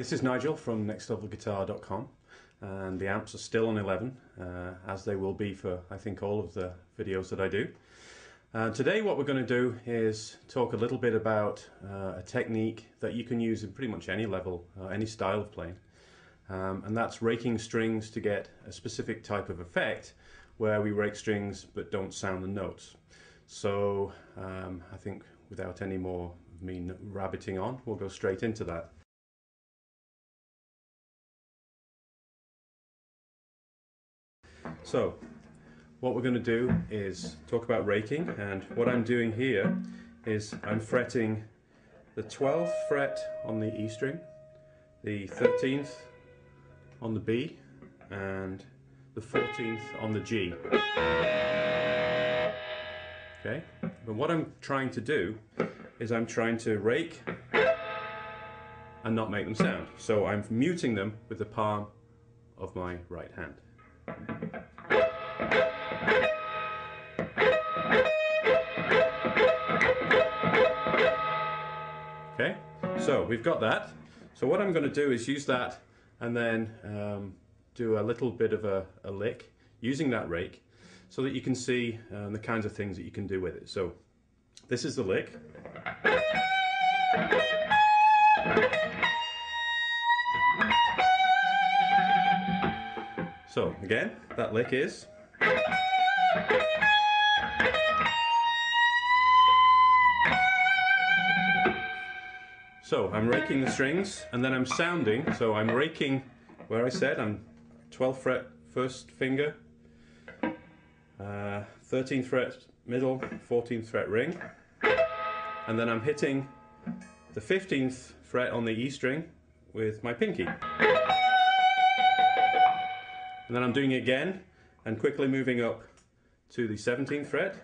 This is Nigel from nextlevelguitar.com, and the amps are still on 11, as they will be for I think all of the videos that I do. Today what we're going to do is talk a little bit about a technique that you can use in pretty much any level, any style of playing, and that's raking strings to get a specific type of effect where we rake strings but don't sound the notes. So I think without any more of me rabbiting on, we'll go straight into that. So what we're going to do is talk about raking, and what I'm doing here is I'm fretting the 12th fret on the E string, the 13th on the B, and the 14th on the G. Okay, but what I'm trying to do is I'm trying to rake and not make them sound. So I'm muting them with the palm of my right hand. Okay, so we've got that. So what I'm going to do is use that and then do a little bit of a lick using that rake so that you can see the kinds of things that you can do with it. So this is the lick. So again, that lick is. So I'm raking the strings and then I'm sounding, so I'm raking where I said I'm 12th fret first finger, 13th fret middle, 14th fret ring, and then I'm hitting the 15th fret on the E string with my pinky. And then I'm doing it again and quickly moving up to the 17th fret.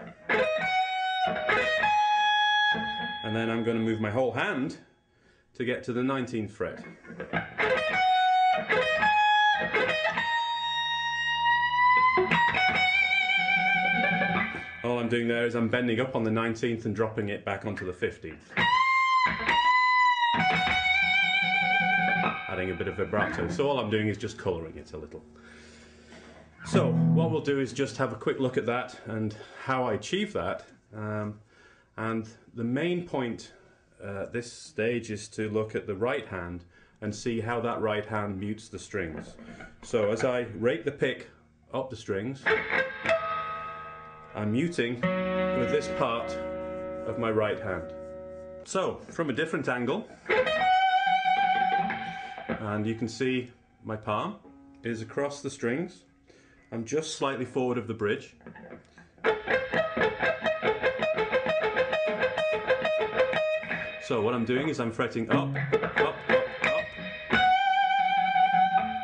And then I'm going to move my whole hand to get to the 19th fret. All I'm doing there is I'm bending up on the 19th and dropping it back onto the 15th. Adding a bit of vibrato. So all I'm doing is just colouring it a little. So what we'll do is just have a quick look at that and how I achieve that. And the main point at this stage is to look at the right hand and see how that right hand mutes the strings. So as I rake the pick up the strings, I'm muting with this part of my right hand. So from a different angle, and you can see my palm is across the strings. I'm just slightly forward of the bridge. So what I'm doing is I'm fretting up, up, up, up,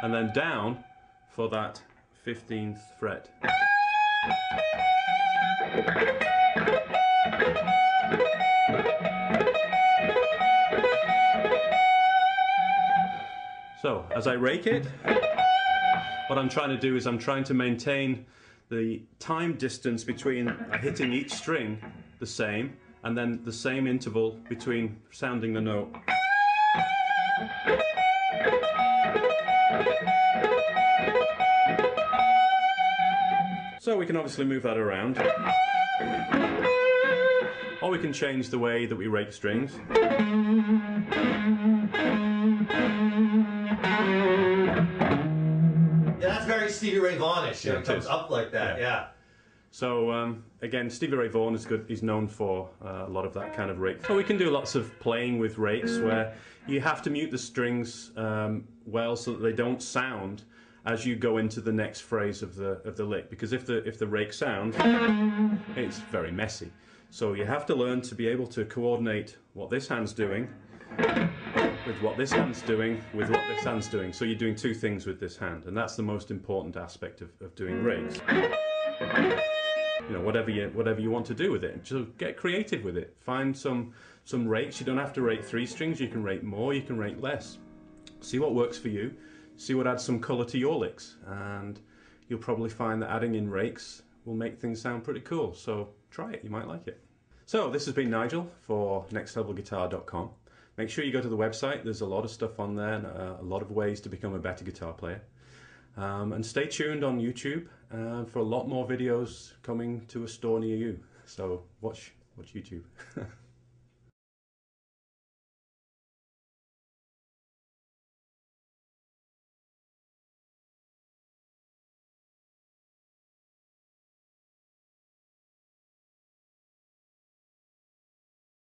and then down for that 15th fret. So as I rake it, what I'm trying to do is I'm trying to maintain the time distance between hitting each string the same, and then the same interval between sounding the note. So we can obviously move that around, or we can change the way that we rake strings. Yeah, that's very Stevie Ray Vaughan-ish. It comes up like that, yeah. So again, Stevie Ray Vaughan is good. He's known for a lot of that kind of rake. So we can do lots of playing with rakes where you have to mute the strings well so that they don't sound as you go into the next phrase of the lick. Because if the rake sounds, it's very messy. So you have to learn to be able to coordinate what this hand's doing with what this hand's doing with what this hand's doing. So you're doing two things with this hand, and that's the most important aspect of doing rakes. You know, whatever you want to do with it, just get creative with it. Find some rakes. You don't have to rake 3 strings. You can rake more. You can rake less. See what works for you. See what adds some colour to your licks, and you'll probably find that adding in rakes will make things sound pretty cool. So try it. You might like it. So this has been Nigel for nextlevelguitar.com. make sure you go to the website. There's a lot of stuff on there, and a lot of ways to become a better guitar player. And stay tuned on YouTube for a lot more videos coming to a store near you. So watch YouTube.